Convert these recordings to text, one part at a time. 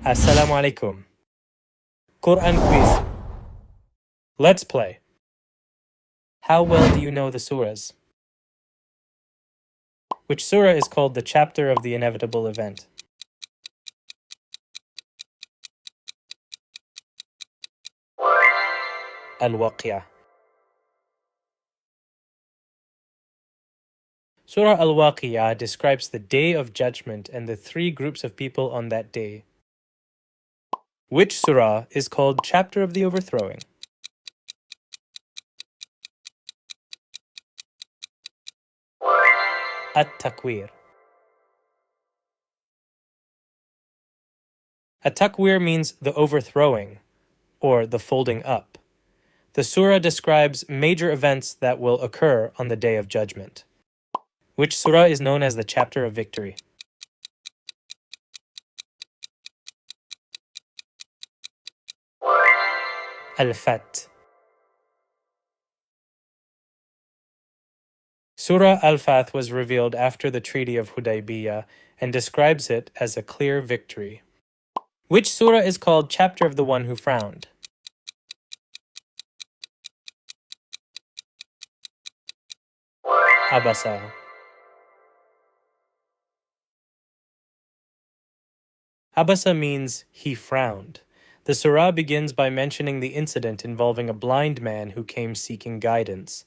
Assalamu alaikum. Quran quiz. Let's play. How well do you know the surahs? Which surah is called the chapter of the inevitable event? Al-Waqiyah. Surah Al-Waqiyah describes the day of judgment and the three groups of people on that day. Which surah is called chapter of the overthrowing? At-Takwir. At-Takwir means the overthrowing, or the folding up. The surah describes major events that will occur on the day of judgment. Which surah is known as the chapter of victory? Al-Fath. Surah Al-Fath was revealed after the Treaty of Hudaybiyah and describes it as a clear victory. Which surah is called chapter of the one who frowned? Abasa. Abasa means he frowned. The surah begins by mentioning the incident involving a blind man who came seeking guidance.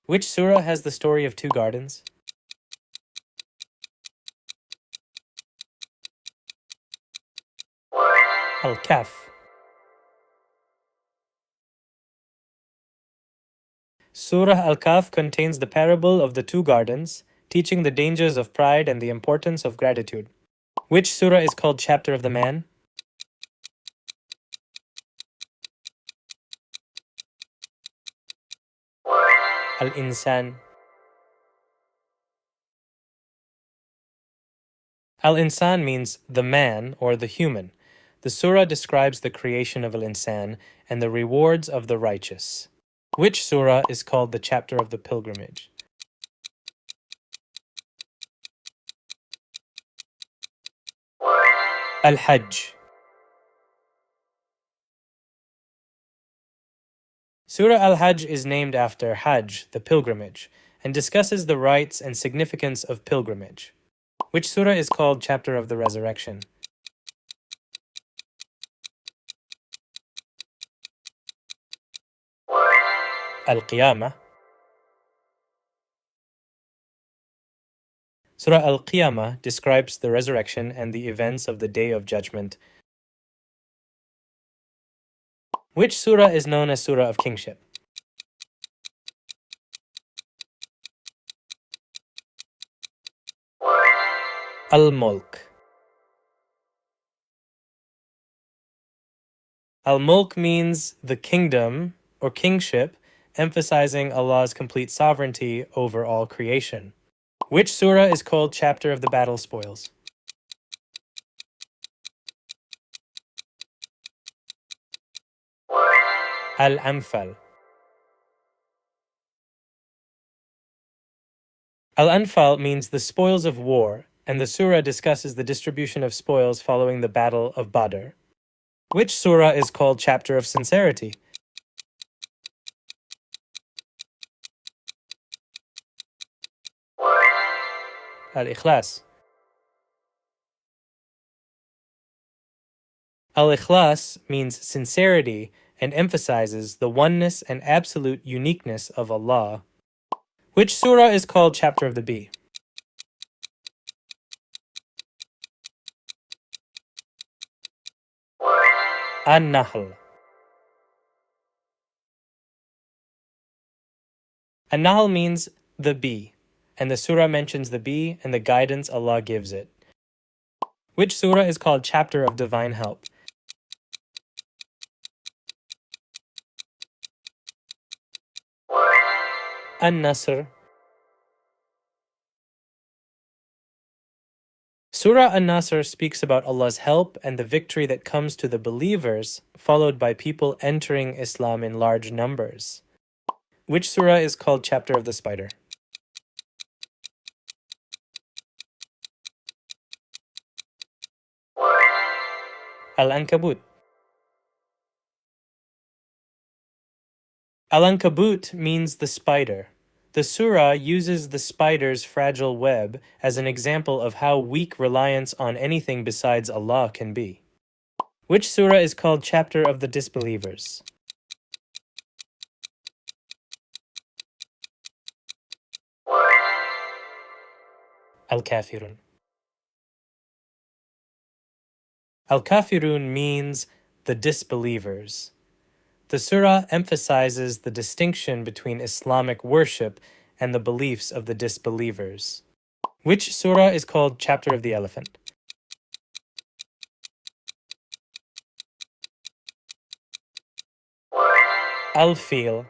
Which surah has the story of two gardens? Al-Kahf. Surah Al-Kahf contains the parable of the two gardens, teaching the dangers of pride and the importance of gratitude. Which surah is called chapter of the man? Al-Insan. Al-Insan means the man or the human. The surah describes the creation of Al-Insan and the rewards of the righteous. Which surah is called the chapter of the pilgrimage? Al-Hajj. Surah Al-Hajj is named after Hajj, the pilgrimage, and discusses the rights and significance of pilgrimage. Which surah is called chapter of the resurrection? Al-Qiyamah. Surah Al-Qiyamah describes the resurrection and the events of the Day of Judgment. Which surah is known as Surah of Kingship? Al-Mulk. Al-Mulk means the kingdom or kingship, emphasizing Allah's complete sovereignty over all creation. Which surah is called chapter of the battle spoils? Al-Anfal. Al-Anfal means the spoils of war, and the surah discusses the distribution of spoils following the Battle of Badr. Which surah is called chapter of sincerity? Al-Ikhlas. Al-Ikhlas means sincerity and emphasizes the oneness and absolute uniqueness of Allah. Which surah is called chapter of the bee? An-Nahl. An-Nahl means the bee, and the surah mentions the bee and the guidance Allah gives it. Which surah is called chapter of divine help? An-Nasr. Surah An-Nasr speaks about Allah's help and the victory that comes to the believers, followed by people entering Islam in large numbers. Which surah is called chapter of the spider? Al-Ankabut. Al-Ankabut means the spider. The surah uses the spider's fragile web as an example of how weak reliance on anything besides Allah can be. Which surah is called Chapter of the Disbelievers? Al-Kafirun. Al-Kafirun means the disbelievers. The surah emphasizes the distinction between Islamic worship and the beliefs of the disbelievers. Which surah is called Chapter of the Elephant? Al-Fil.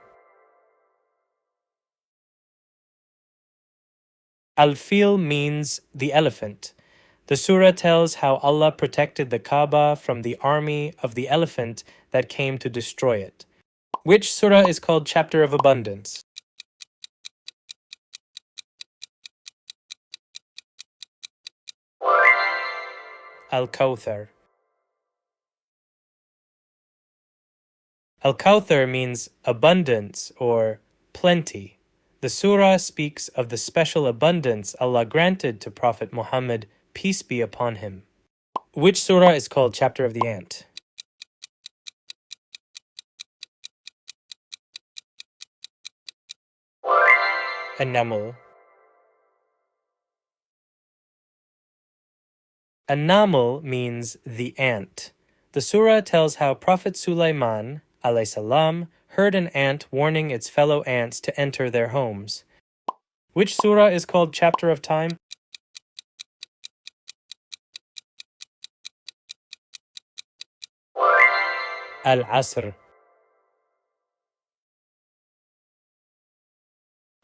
Al-Fil means the elephant. The surah tells how Allah protected the Kaaba from the army of the elephant that came to destroy it. Which surah is called Chapter of Abundance? Al-Kawthar. Al-Kawthar means abundance or plenty. The surah speaks of the special abundance Allah granted to Prophet Muhammad, peace be upon him. Which surah is called Chapter of the Ant? An-Naml. An-Naml means the ant. The surah tells how Prophet Sulaiman alayhi salam heard an ant warning its fellow ants to enter their homes. Which surah is called Chapter of Time? Al-Asr.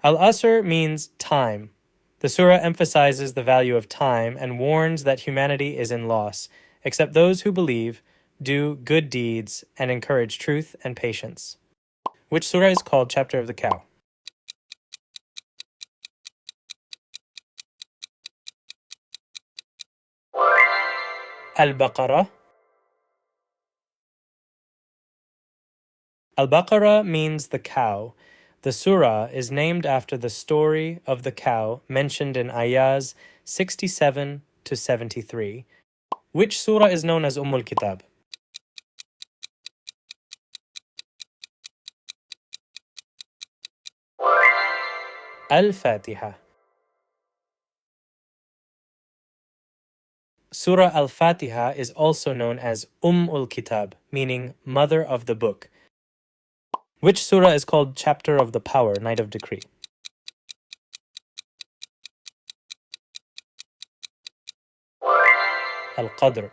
Al-Asr means time. The surah emphasizes the value of time and warns that humanity is in loss, except those who believe, do good deeds, and encourage truth and patience. Which surah is called Chapter of the Cow? Al-Baqarah. Al-Baqarah means the cow. The surah is named after the story of the cow mentioned in ayahs 67 to 73. Which surah is known as Kitab? Al-Fatiha. Surah Al-Fatiha is also known as Kitab, meaning mother of the book. Which surah is called Chapter of the Power, Night of Decree? Al-Qadr.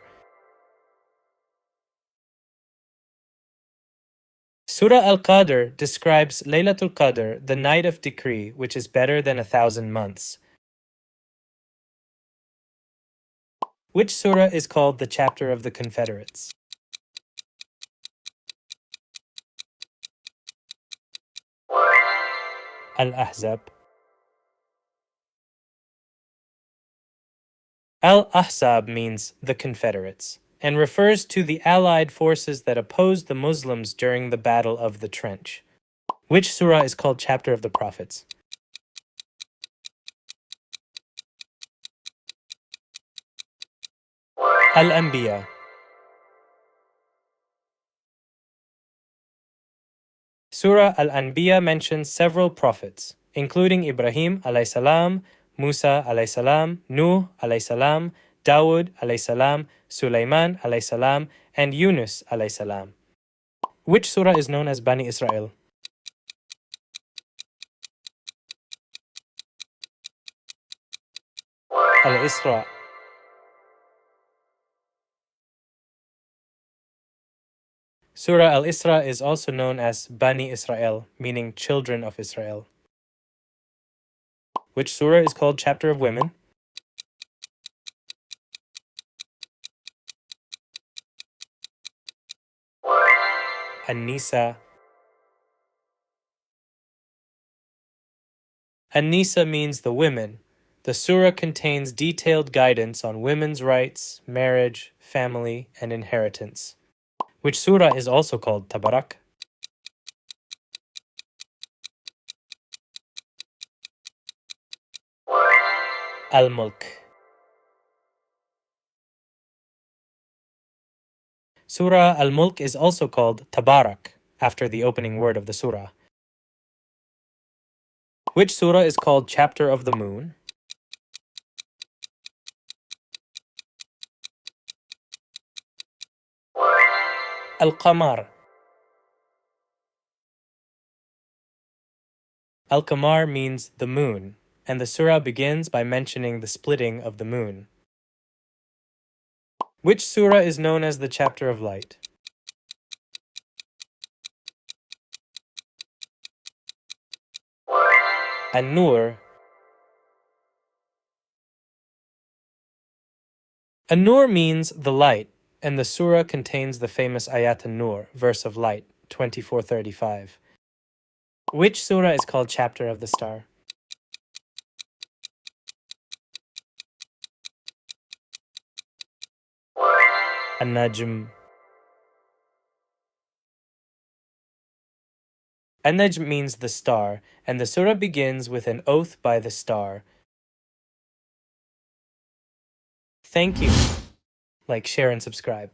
Surah Al-Qadr describes Laylatul Qadr, the night of decree, which is better than 1,000 months. Which surah is called the Chapter of the Confederates? Al-Ahzab. Al-Ahzab means the Confederates and refers to the allied forces that opposed the Muslims during the Battle of the Trench. Which surah is called Chapter of the Prophets? Al-Anbiya. Surah Al-Anbiya mentions several prophets, including Ibrahim alayhi salam, Musa alayhi salam, Nuh alayhi salam, Dawud alayhi salam, Sulaiman alayhi salam, and Yunus alayhi salam. Which surah is known as Bani Israel? Al-Isra. Surah Al-Isra is also known as Bani Israel, meaning children of Israel. Which surah is called Chapter of Women? An-Nisa. An-Nisa means the women. The surah contains detailed guidance on women's rights, marriage, family, and inheritance. Which surah is also called Tabarak? Al-Mulk. Surah Al-Mulk is also called Tabarak, after the opening word of the surah. Which surah is called Chapter of the Moon? Al-Qamar. Al-Qamar means the moon, and the surah begins by mentioning the splitting of the moon. Which surah is known as the Chapter of Light? An-Nur. An-Nur means the light, and the surah contains the famous Ayat An-Nur, verse of light, 2435. Which surah is called Chapter of the Star? An-Najm. An-Najm means the star, and the surah begins with an oath by the star. Thank you. Like, share, and subscribe.